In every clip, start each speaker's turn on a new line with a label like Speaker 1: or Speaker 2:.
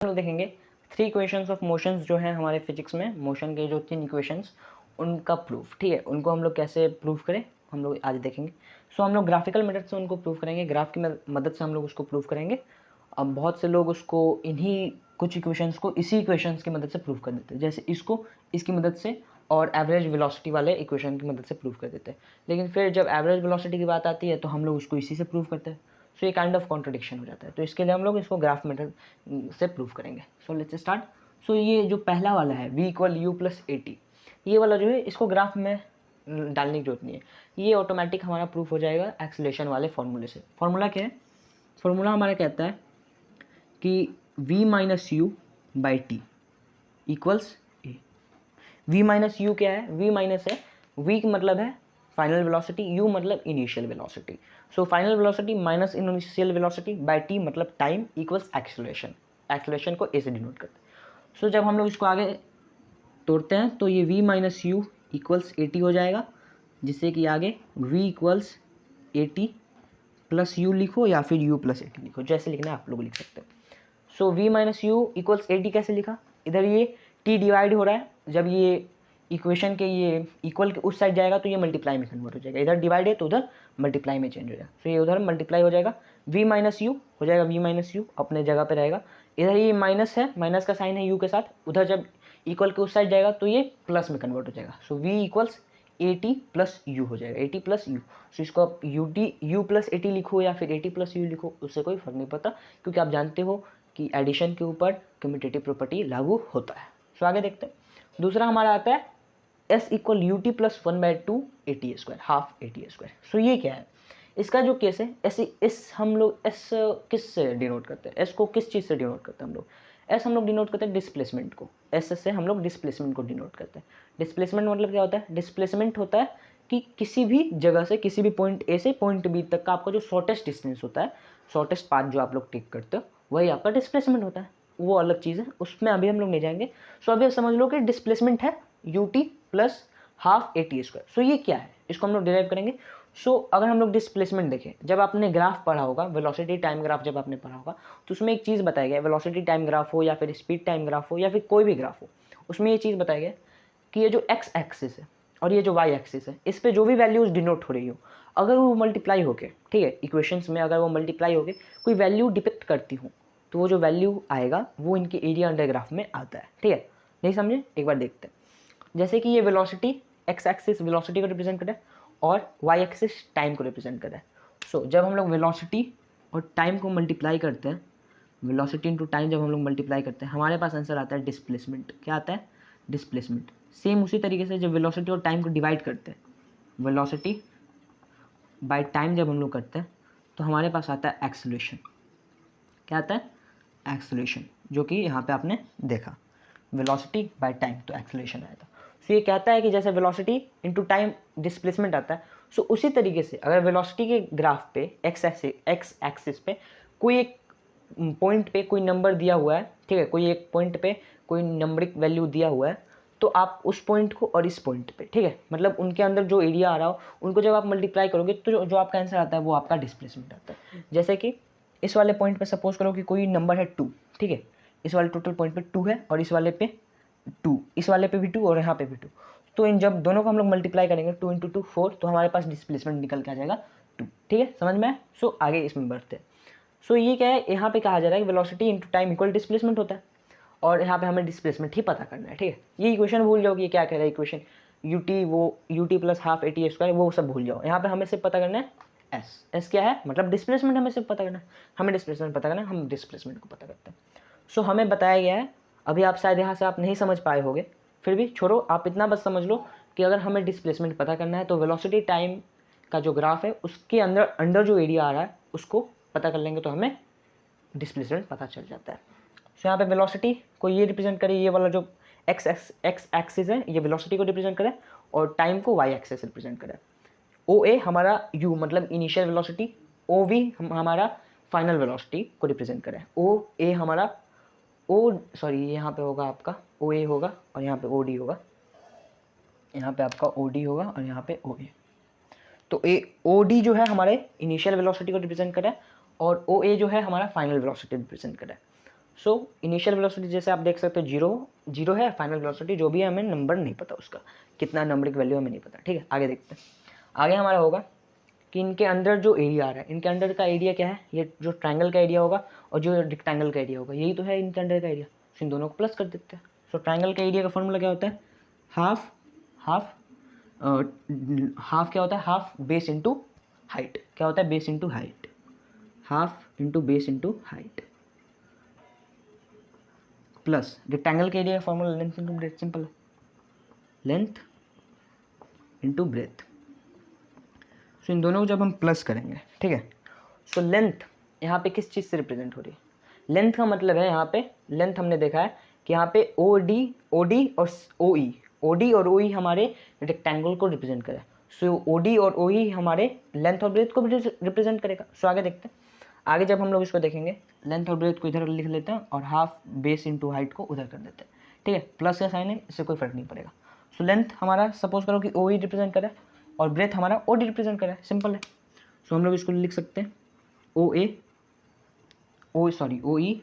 Speaker 1: हम लोग देखेंगे 3 इक्वेशंस ऑफ मोशंस जो हैं हमारे फिजिक्स में, मोशन के जो 3 इक्वेशंस उनका प्रूफ, ठीक है, उनको हम लोग कैसे प्रूफ करें हम लोग आज देखेंगे। सो हम लोग ग्राफिकल मेथड से उनको प्रूफ करेंगे, ग्राफ की मदद से हम लोग उसको प्रूफ करेंगे। अब बहुत से लोग उसको इन्हीं कुछ इक्वेशंस को इसी इक्वेशंस की मदद से प्रूफ कर देते हैं, जैसे इसको इसकी मदद से और एवरेज वेलोसिटी वाले इक्वेशन की मदद से प्रूफ कर देते हैं। लेकिन फिर जब एवरेज वेलोसिटी की बात आती है तो हम लोग उसको इसी से प्रूफ करते हैं। सो ये काइंड ऑफ कॉन्ट्रडिक्शन हो जाता है, तो इसके लिए हम लोग इसको ग्राफ मेथड से प्रूफ करेंगे। So let's start. सो ये जो पहला वाला है v equal you plus A T, ये वाला जो है इसको ग्राफ में डालने की जरूरत नहीं है, ये ऑटोमेटिक हमारा प्रूफ हो जाएगा एक्सेलेरेशन वाले फॉर्मूले से। फॉर्मूला क्या है? फॉर्मूला हमारा कहता है कि v minus you by T equals a. v minus you क्या है? v माइनस है, v मतलब है फाइनल वेलोसिटी, u मतलब initial velocity. So final velocity minus initial velocity bye t मतलब टाइम इक्वल्स एक्सेलरेशन। एक्सेलरेशन को a से denote करते हैं। सो जब हम लोग इसको आगे तोड़ते हैं तो ये v minus you equals A T हो जाएगा, जिससे कि आगे v equals A T plus you लिखो या फिर u प्लस ए टी लिखो, जैसे लिखना है आप लोग लिख सकते हैं। सो v minus you equals A T कैसे लिखा? इधर ये t डिवाइड हो रहा है, जब ये इक्वेशन के ये इक्वल के उस साइड जाएगा तो ये मल्टीप्लाई में कन्वर्ट हो जाएगा, इधर डिवाइड है तो उधर मल्टीप्लाई में चेंज हो जाएगा। तो ये उधर मल्टीप्लाई हो जाएगा, v माइनस यू हो जाएगा, v माइनस यू अपने जगह पे रहेगा। इधर ये माइनस है, माइनस का साइन है u के साथ, उधर जब इक्वल के उस साइड जाएगा तो ये प्लस में कन्वर्ट हो जाएगा। सो v equals A T plus you हो जाएगा, ए टी प्लस यू। सो इसको आप यू प्लस ए टी लिखो या फिर ए टी प्लस यू लिखो, उससे कोई फर्क नहीं पड़ता, क्योंकि आप जानते हो कि एडिशन के ऊपर कम्यूटेटिव प्रॉपर्टी लागू होता है। सो आगे देखते हैं। दूसरा हमारा आता है s equal u t plus 1/2 a t square, half a t square. So ये क्या है? इसका जो केस है एस हम लोग एस किस से डिनोट करते हैं? एस को किस चीज़ से डिनोट करते हैं हम लोग? एस हम लोग डिनोट करते हैं डिस्प्लेसमेंट को, एस से हम लोग डिस्प्लेसमेंट को डिनोट करते हैं। डिस्प्लेसमेंट मतलब क्या होता है? डिस्प्लेसमेंट होता है कि किसी भी जगह से, किसी भी पॉइंट ए से पॉइंट बी तक का आपका जो शॉर्टेस्ट डिस्टेंस होता है, शॉर्टेस्ट पाथ जो आप लोग टेक करते हो, वही आपका डिस्प्लेसमेंट होता है। वो अलग चीज़ है, उसमें अभी हम लोग नहीं जाएंगे। सो अभी समझ लो कि डिस्प्लेसमेंट है u t plus half a t square. So ये क्या है? इसको हम लोग डिराइव करेंगे। सो अगर हम लोग डिस्प्लेसमेंट देखें, जब आपने ग्राफ पढ़ा होगा, वेलोसिटी टाइम ग्राफ जब आपने पढ़ा होगा, तो उसमें एक चीज़ बताया गया, वेलोसिटी टाइम ग्राफ हो या फिर स्पीड टाइम ग्राफ हो या फिर कोई भी ग्राफ हो, उसमें ये चीज़ बताया गया कि ये जो एक्स एक्सिस है और ये जो वाई एक्सिस है, इस पर जो भी वैल्यूज़ डिनोट हो रही हो, अगर वो मल्टीप्लाई होके, ठीक है, इक्वेशंस में अगर वो मल्टीप्लाई होके कोई वैल्यू डिपिक्ट करती हूँ, तो वो जो वैल्यू आएगा वो इनके एरिया अंडर ग्राफ में आता है। ठीक है, नहीं समझे? एक बार देखते हैं। जैसे कि ये वेलोसिटी एक्स एक्सिस वेलोसिटी को रिप्रेजेंट कर रहा है और वाई एक्सिस टाइम को रिप्रेजेंट कर रहा है। सो जब हम लोग वेलोसिटी और टाइम को मल्टीप्लाई करते हैं, वेलोसिटी इंटू टाइम जब हम लोग मल्टीप्लाई करते हैं, हमारे पास आंसर आता है डिस्प्लेसमेंट। क्या आता है? डिस्प्लेसमेंट। सेम उसी तरीके से जब वेलोसिटी और टाइम को डिवाइड करते हैं, वेलोसिटी बाय टाइम जब हम लोग करते हैं, तो हमारे पास आता है एक्सेलरेशन। क्या आता है? एक्सेलरेशन, जो कि यहाँ पे आपने देखा, वेलोसिटी बाय टाइम तो एक्सेलरेशन आया था। सो ये कहता है कि जैसे वेलोसिटी इनटू टाइम डिस्प्लेसमेंट आता है, सो उसी तरीके से अगर वेलोसिटी के ग्राफ पे एक्स एक्सिस पे कोई एक पॉइंट पे कोई नंबर दिया हुआ है, ठीक है, कोई एक पॉइंट पे कोई नंबरिक वैल्यू दिया हुआ है, तो आप उस पॉइंट को और इस पॉइंट पे, ठीक है, मतलब उनके अंदर जो एरिया आ रहा हो उनको जब आप मल्टीप्लाई करोगे तो जो आपका आंसर आता है वो आपका डिस्प्लेसमेंट आता है। जैसे कि इस वाले पॉइंट पे सपोज करो कि कोई नंबर है 2, ठीक है, इस वाले टोटल पॉइंट पे 2 है और इस वाले पे 2, इस वाले पे भी 2 और यहाँ पे भी 2, तो इन जब दोनों को हम लोग मल्टीप्लाई करेंगे 2 × 2 4, तो हमारे पास डिस्प्लेसमेंट निकल के आ जाएगा 2। ठीक है, समझ में? सो आगे इसमें बढ़ते हैं। सो ये क्या है? यहाँ पे कहा जा रहा है कि velocity into time equal displacement होता है और यहाँ पे हमें डिस्प्लेसमेंट ही पता करना है। ठीक है, ये इक्वेशन भूल जाओ कि ये क्या कह रहा है इक्वेशन, यू टी वो you t plus half a t square, वो सब भूल जाओ। यहाँ पे हमें सिर्फ पता करना है एस क्या है, मतलब डिस्प्लेसमेंट हमें सिर्फ पता करना है, हमें डिस्प्लेसमेंट पता करना है, हम डिस्प्लेसमेंट को पता करते हैं। सो हमें बताया गया है, अभी आप शायद यहाँ से आप नहीं समझ पाए होगे, फिर भी छोड़ो, आप इतना बस समझ लो कि अगर हमें डिस्प्लेसमेंट पता करना है तो वेलोसिटी टाइम का जो ग्राफ है उसके अंदर जो एरिया आ रहा है उसको पता कर लेंगे तो हमें डिस्प्लेसमेंट पता चल जाता है। सो यहाँ पे वेलोसिटी को ये रिप्रेजेंट करे, ये वाला जो एक्स एक्सिस है ये वेलोसिटी को रिप्रेजेंट करे और टाइम को वाई एक्सिस रिप्रेजेंट करे। ओ ए हमारा यू मतलब इनिशियल वेलोसिटी, ओ वी हमारा फाइनल वेलोसिटी को रिप्रेजेंट करे। ओ ए हमारा यहाँ पे होगा आपका ओ ए होगा और यहाँ पे ओ डी होगा, यहाँ पे आपका ओ डी होगा और यहाँ पे ओ ए। तो ए ओ डी जो है हमारे इनिशियल वेलोसिटी को रिप्रेजेंट करे और ओ ए जो है हमारा फाइनल वेलोसिटी रिप्रेजेंट करे। सो इनिशियल वेलोसिटी जैसे आप देख सकते हो जीरो है, फाइनल वेलोसिटी जो भी है हमें नंबर नहीं पता, उसका कितना नंबर की वैल्यू हमें नहीं पता। ठीक है, आगे देखते हैं। आगे हमारा होगा कि इनके अंदर जो एरिया आ रहा है, इनके अंदर का एरिया क्या है, ये जो ट्रायंगल का एरिया होगा और जो रेक्टेंगल का एरिया होगा, यही तो है इनके अंदर का एरिया। सो इन दोनों को प्लस कर देते हैं। सो ट्रायंगल का एरिया का फॉर्मूला क्या होता है, हाफ क्या होता है, हाफ बेस इंटू हाइट। क्या होता है, base into height, half into base into height, plus rectangle के एरिया का formula length into breadth, simple है, लेंथ इंटू ब्रेथ। सो इन दोनों को जब हम प्लस करेंगे, ठीक है, सो लेंथ यहाँ पे किस चीज़ से रिप्रेजेंट हो रही है, लेंथ का मतलब है यहाँ पे, लेंथ हमने देखा है कि यहाँ पे ओडी और ओई हमारे रेक्टेंगल को रिप्रेजेंट करे। सो ओडी और ओई हमारे लेंथ और ब्रेथ को भी रिप्रेजेंट करेगा। सो आगे देखते हैं, आगे जब हम लोग इसको देखेंगे, लेंथ और ब्रेथ को इधर लिख लेते हैं और हाफ बेस इंटू हाइट को उधर कर देते हैं। ठीक है, प्लस का साइन है, इससे कोई फर्क नहीं पड़ेगा। सो लेंथ हमारा सपोज करो कि ओई रिप्रेजेंट करे और ब्रेथ हमारा ओडी रिप्रेजेंट करे, सिंपल है। सो हम लोग इसको लिख सकते हैं ओई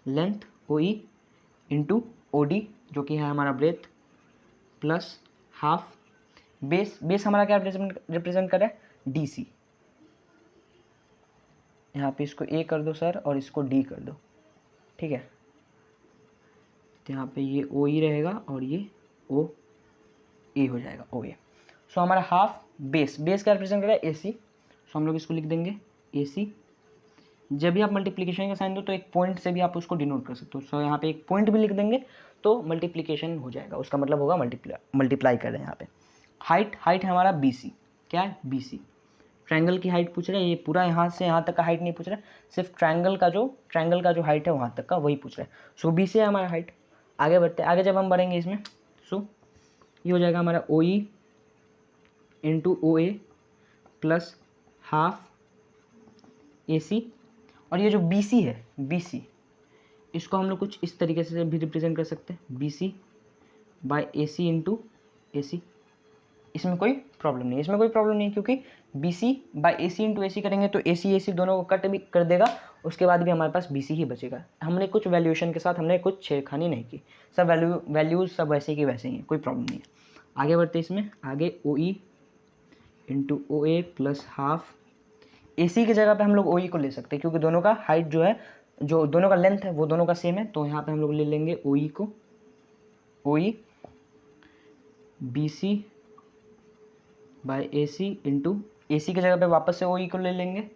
Speaker 1: लेंथ ओई इंटू ओडी जो कि है हमारा ब्रेथ, प्लस हाफ बेस हमारा क्या रिप्रेजेंट कर रहा है, डीसी। यहाँ पे इसको ए कर दो सर और इसको डी कर दो। ठीक है, तो यहाँ पे ये ओ ई रहेगा और ये ओ ए हो जाएगा, ओ ए। सो हमारा हाफ बेस क्या रिप्रेजेंट कर रहा है, ए सी। सो हम लोग इसको लिख देंगे ए सी। जब भी आप मल्टीप्लिकेशन का साइन दो तो एक पॉइंट से भी आप उसको डिनोट कर सकते हो। सो यहाँ पे एक पॉइंट भी लिख देंगे तो मल्टीप्लिकेशन हो जाएगा, उसका मतलब होगा मल्टीप्लाई कर रहे हैं यहाँ पे। हाइट है हमारा बी सी, क्या है, बी सी। ट्रायंगल की हाइट पूछ रहा है, ये पूरा यहाँ से यहाँ तक का हाइट नहीं पूछ रहा है, सिर्फ ट्रायंगल का जो हाइट है वहाँ तक का वही पूछ रहा है। सो बी सी है हमारा हाइट। आगे बढ़ते हैं, आगे जब हम बढ़ेंगे इसमें, सो ये हो जाएगा हमारा ओ E into O A plus half ए सी। और ये जो बी सी है, बी सी इसको हम लोग कुछ इस तरीके से भी रिप्रेजेंट कर सकते हैं, B C by A C into A C. इसमें कोई प्रॉब्लम नहीं, क्योंकि B C by A C into A C करेंगे तो ए सी दोनों को कट भी कर देगा, उसके बाद भी हमारे पास बी सी ही बचेगा। हमने कुछ वैल्यूएशन के साथ हमने कुछ छेड़खानी नहीं की, सब वैल्यूज सब वैसे की वैसे ही हैं, कोई प्रॉब्लम नहीं है। आगे बढ़ते इसमें, आगे ओ E into O A plus half A C की जगह पे हम लोग ओ ई को ले सकते हैं, क्योंकि दोनों का हाइट जो है, जो दोनों का लेंथ है वो दोनों का सेम है। तो यहाँ पे हम लोग ले लेंगे ओ ई को, O E B C by A C into A C की जगह पे वापस से ओ ई को ले लेंगे,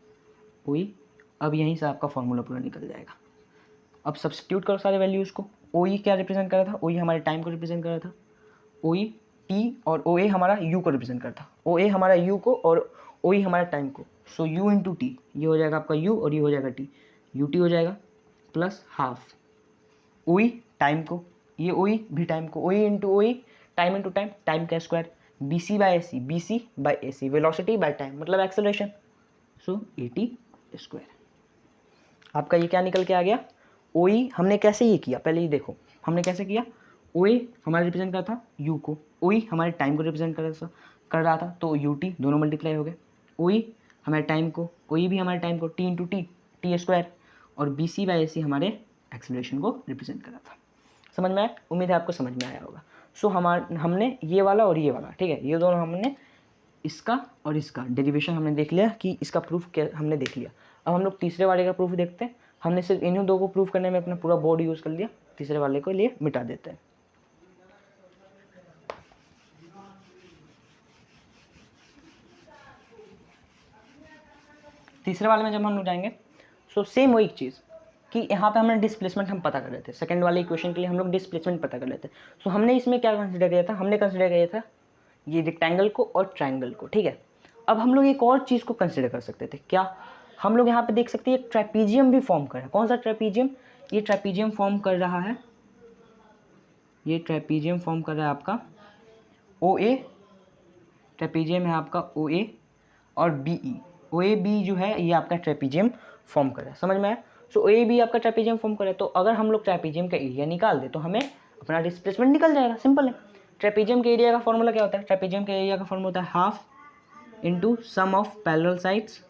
Speaker 1: ओ ई। अब यहीं से आपका फॉर्मूला पूरा निकल जाएगा। अब सब्स्टिट्यूट करो सारे वैल्यूज़ को। ओ ई क्या रिप्रेजेंट कर रहा था, ओ ई हमारे टाइम को रिप्रेजेंट कर रहा था, ओ ई टी, और ओ ए हमारा यू को रिप्रेजेंट करता, ओ ए हमारा यू को और ओ ई हमारा टाइम को। सो यू इंटू टी, ये हो जाएगा आपका यू और ये हो जाएगा टी, यू टी हो जाएगा, plus half O E time को, ये ओ ई भी टाइम को, O E into O E, time into time, time का square, B C by A C, velocity by time मतलब acceleration. So a t square. आपका ये क्या निकल के आ गया, ओ ई। हमने कैसे ये किया, पहले ये देखो हमने कैसे किया, ओ ए हमारा रिप्रेजेंट कर था यू को, ओ ई हमारे टाइम को रिप्रेजेंट कर रहा था, तो यू टी दोनों मल्टीप्लाई हो गए, ओ ई हमारे टाइम को, ओ ई भी हमारे टाइम को, T into T, T square, और बी सी बाई ए सी हमारे एक्सेलरेशन को रिप्रेजेंट कर रहा था। समझ में आया, उम्मीद है आपको समझ में आया होगा। सो हमने ये वाला और ये वाला, ठीक है, ये दोनों हमने इसका और इसका डेरिवेशन हमने देख लिया कि इसका प्रूफ क्या हमने देख लिया। अब हम लोग तीसरे वाले का प्रूफ देखते हैं। हमने सिर्फ इन्हीं दो को प्रूफ करने में अपना पूरा बोर्ड यूज़ कर लिया, तीसरे वाले को लिए मिटा देते हैं। तीसरे वाले में जब हम लोग जाएंगे, सो सेम वही चीज़ कि यहाँ पे हमने डिस्प्लेसमेंट हम पता कर रहे थे, सेकंड वाले इक्वेशन के लिए हम लोग डिस्प्लेसमेंट पता कर रहे थे। सो हमने इसमें क्या कंसिडर किया था, हमने कंसिडर किया था ये रेक्टेंगल को और ट्रायंगल को, ठीक है। अब हम लोग एक और चीज़ को कंसिडर कर सकते थे, क्या, हम लोग यहाँ पे देख सकते हैं एक ट्रेपीजियम भी फॉर्म कर रहा है। कौन सा ट्रेपीजियम, ये ट्रेपीजियम फॉर्म कर रहा है, ये ट्रेपीजियम फॉर्म कर रहा है आपका ओ ए, ट्रेपीजियम है आपका ओ ए और B E, O A B जो है ये आपका ट्रेपीजियम फॉर्म कर रहा है, समझ में आया। सो ओ ए बी आपका ट्रेपीजियम फॉर्म कर रहा है, तो अगर हम लोग ट्रेपीजियम का एरिया निकाल दे तो हमें अपना डिस्प्लेसमेंट निकल जाएगा, सिंपल है। ट्रेपीजियम के एरिया का फॉर्मूला क्या होता है, ट्रेपीजियम के एरिया का फॉर्मूला होता है half into sum of parallel sides,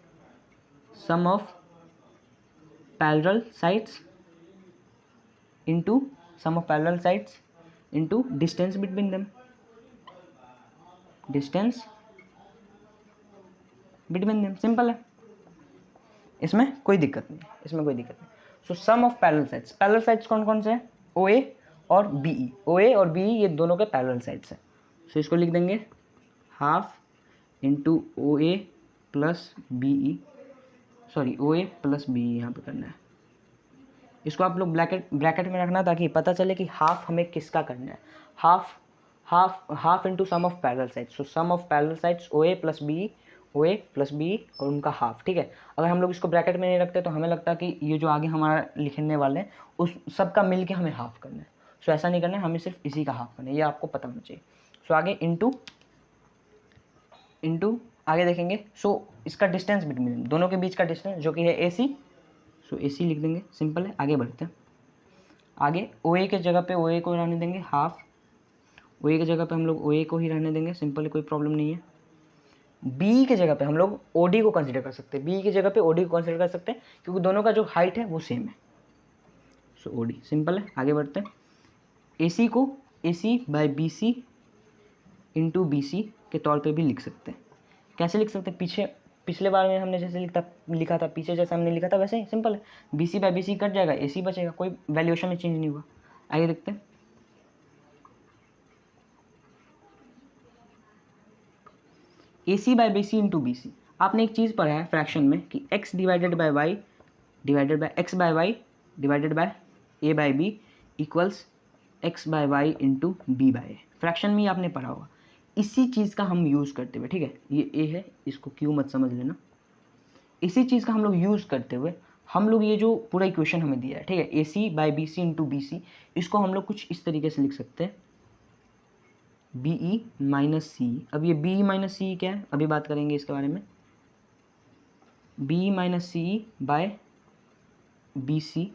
Speaker 1: sum of parallel sides into sum of parallel sides into distance between them, distance between them, simple है, इसमें कोई दिक्कत नहीं, इसमें कोई दिक्कत नहीं। So sum of parallel sides कौन कौन से हैं, ओ ए और बी ई, ओ ए और बी ई ये दोनों के पैरेलल साइड्स हैं। सो इसको लिख देंगे half into O A plus B E, sorry O A plus B ई यहाँ पे करना है। इसको आप लोग ब्रैकेट में रखना ताकि पता चले कि हाफ हमें किसका करना है, half into sum of parallel sides. So sum of parallel sides O A plus B E, O A plus B और उनका हाफ, ठीक है। अगर हम लोग इसको ब्रैकेट में नहीं रखते तो हमें लगता है कि ये जो आगे हमारा लिखने वाले हैं उस सब का मिल के हमें हाफ करना है। सो ऐसा नहीं करना है, हमें सिर्फ इसी का हाफ करना है, ये आपको पता होना चाहिए। सो आगे इंटू आगे देखेंगे। सो इसका डिस्टेंस बिटवीन दोनों के बीच का डिस्टेंस जो कि है ए सी, सो ए सी लिख देंगे, सिंपल है। आगे बढ़ते हैं, आगे ओ ए के जगह पे ओ ए को रहने देंगे हाफ, ओ ए की जगह पे हम लोग ओ ए को ही रहने देंगे, सिंपल है, कोई प्रॉब्लम नहीं है। बी की जगह पे हम लोग ओ डी को कंसिडर कर सकते हैं, बी की जगह पे ओ डी को कंसिडर कर सकते हैं क्योंकि दोनों का जो हाइट है वो सेम है। सो ओ डी सिंपल है। आगे बढ़ते हैं, ए सी को A C by B C into B C के तौर पे भी लिख सकते हैं। कैसे लिख सकते हैं, पिछले बार में हमने जैसे लिखा था पीछे जैसे हमने लिखा था वैसे ही सिंपल है, B C by B C cut जाएगा, ए सी बचेगा, कोई वैल्यूएशन में चेंज नहीं हुआ। आगे देखते हैं, A C by B C into B C. आपने एक चीज़ पढ़ा है फ्रैक्शन में कि x divided by y divided by x by y divided by a by b equals x by y into b by a. Fraction में ही आपने पढ़ा होगा, इसी चीज़ का हम यूज़ करते हुए, ठीक है, ये ए है, इसको क्यों मत समझ लेना, इसी चीज़ का हम लोग यूज़ करते हुए हम लोग ये जो पूरा इक्वेशन हमें दिया है, ठीक है, A C by B C into B C, इसको हम लोग कुछ इस तरीके से लिख सकते हैं, बी ई माइनस सी। अब ये बी ई माइनस सी क्या है, अभी बात करेंगे इसके बारे में। बी ई माइनस सी बाय बी सी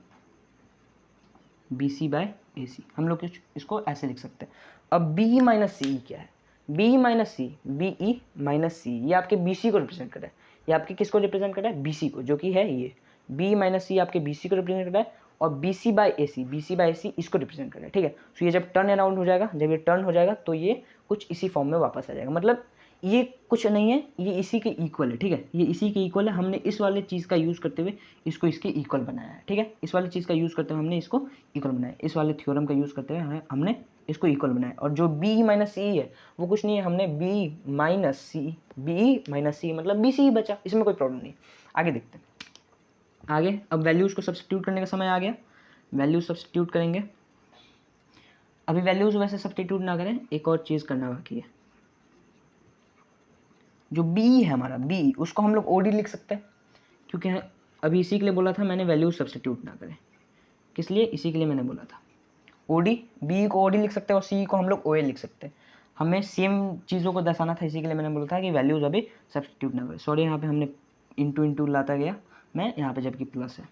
Speaker 1: बाय ए सी, हम लोग इसको ऐसे लिख सकते हैं। अब बी ई माइनस सी क्या है, बी ई माइनस सी, बी ई माइनस सी, ये आपके बी सी को रिप्रेजेंट कर रहा है, ये आपके किसको रिप्रेजेंट कर रहा है, बी सी को, जो कि है ये बी ई माइनस सी आपके बी सी को रिप्रेजेंट कर रहा है, और बी सी बाई ए सी इसको रिप्रेजेंट कर रहा है, ठीक है। सो ये जब टर्न अराउंड हो जाएगा, जब ये टर्न हो जाएगा तो ये कुछ इसी फॉर्म में वापस आ जाएगा, मतलब ये कुछ नहीं है, ये इसी के इक्वल है, ठीक है, ये इसी के इक्वल है। हमने इस वाले चीज़ का यूज़ करते हुए इसको इसके इक्वल बनाया है, ठीक है, इस वाली चीज़ का यूज़ करते हुए हमने इसको इक्वल बनाया, इस वाले थ्योरम का यूज़ करते हुए हमने इसको इक्वल बनाया। और जो बी माइनस सी है वो कुछ नहीं है, हमने बी माइनस सी मतलब बी सी ही बचा, इसमें कोई प्रॉब्लम नहीं। आगे देखते हैं, आगे अब वैल्यूज़ को सब्स्टिट्यूट करने का समय आ गया, वैल्यूज सब्स्टिट्यूट करेंगे। अभी वैल्यूज़ वैसे सब्स्टिट्यूट ना करें, एक और चीज़ करना बाकी है, जो बी है हमारा बी, उसको हम लोग ओ डी लिख सकते हैं, क्योंकि अभी इसी के लिए बोला था मैंने वैल्यूज सब्स्टिट्यूट ना करें, किस लिए, इसी के लिए मैंने बोला था ओ डी, बी को ओ डी लिख सकते हैं और सी को हम लोग ओ ए लिख सकते हैं, हमें सेम चीज़ों को दर्शाना था, इसी के लिए मैंने बोला था कि वैल्यूज अभी सब्स्टिट्यूट ना करें। सॉरी, यहाँ पे हमने इंटू लाता गया मैं यहाँ पे, जबकि प्लस है,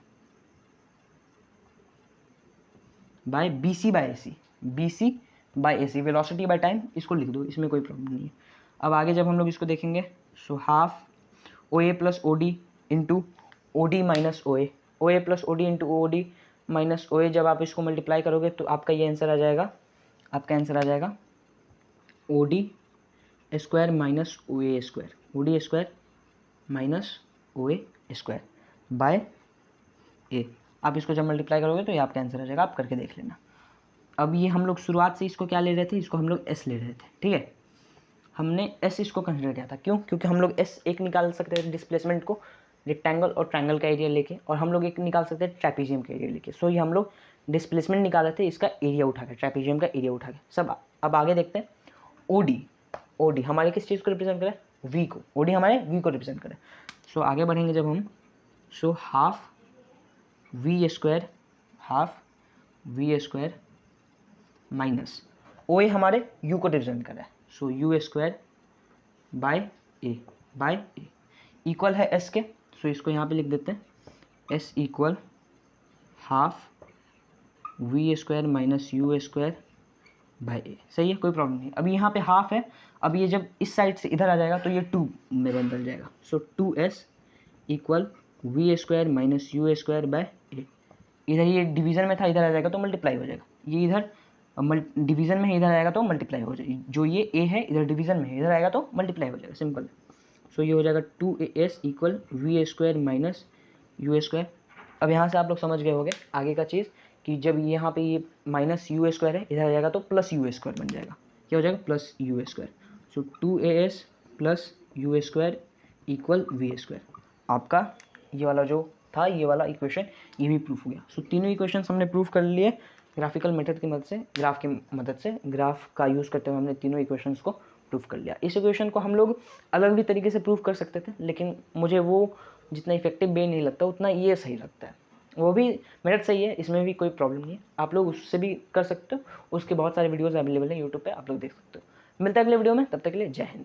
Speaker 1: by B C by A C, velocity by time, इसको लिख दो, इसमें कोई प्रॉब्लम नहीं है। अब आगे जब हम लोग इसको देखेंगे, so half O A plus O D into O D minus O A plus O D into O D minus O A, जब आप इसको मल्टीप्लाई करोगे तो आपका ये आंसर आ जाएगा, आपका आंसर आ जाएगा O D square minus O A square, O D square minus O A square by a. आप इसको जब मल्टीप्लाई करोगे तो ये आपका आंसर आ जाएगा, आप करके देख लेना। अब ये हम लोग शुरुआत से इसको क्या ले रहे थे, इसको हम लोग एस ले रहे थे, ठीक है, हमने एस इसको कंसिडर किया था, क्यों, क्योंकि हम लोग एस एक निकाल सकते थे डिस्प्लेसमेंट को रेक्टेंगल और ट्रायंगल का एरिया लेके, और हम लोग एक निकाल सकते हैं ट्रेपीजियम का एरिया लेके। सो ये हम लोग डिस्प्लेसमेंट निकाल रहे थे, इसका एरिया उठा के, ट्रेपीजियम का एरिया उठा के सब। अब आगे देखते हैं, ओ डी हमारे किस चीज़ को रिप्रेजेंट करे, वी को, ओ डी हमारे वी को रिप्रेजेंट करे। सो आगे बढ़ेंगे जब हम, so half v square minus O A हमारे यू को रिप्रेजेंट कर रहा है, so u square by a equal है एस के। सो इसको यहाँ पे लिख देते हैं, s equal half v square minus u square by a. सही है, कोई प्रॉब्लम नहीं। अभी यहाँ पे हाफ है, अब ये जब इस साइड से इधर आ जाएगा तो ये 2 में बदल जाएगा। So 2s equal v square minus u square by a. इधर ये डिवीज़न में था, इधर आ जाएगा तो मल्टीप्लाई हो जाएगा, ये इधर डिवीज़न में है, इधर आएगा तो मल्टीप्लाई हो जाएगा, जो ये ए है इधर डिवीज़न में है, इधर आएगा तो मल्टीप्लाई हो जाएगा, सिंपल। सो ये हो जाएगा 2as equal VA² minus UA²। अब यहाँ से आप लोग समझ गए होंगे आगे का चीज़ कि जब यहाँ पे ये माइनस UA² है, इधर आ जाएगा तो प्लस UA² बन जाएगा, क्या हो जाएगा प्लस UA²। सो 2as plus UA² equal VA²। आपका ये वाला जो था, ये वाला इक्वेशन ये भी प्रूफ हो गया। सो तीनों इक्वेशंस हमने प्रूफ कर लिए ग्राफिकल मेथड की मदद से, ग्राफ की मदद से, ग्राफ का यूज़ करते हुए हमने तीनों इक्वेशंस को प्रूफ कर लिया। इस इक्वेशन को हम लोग अलग भी तरीके से प्रूफ कर सकते थे, लेकिन मुझे वो जितना इफेक्टिव वे नहीं लगता उतना ये सही लगता है। वो भी मेथड सही है, इसमें भी कोई प्रॉब्लम नहीं है, आप लोग उससे भी कर सकते हो। उसके बहुत सारे वीडियोज़ अवेलेबल है यूट्यूब पर, आप लोग देख सकते हो। मिलता है अगले वीडियो में, तब तक के लिए जय हिंद।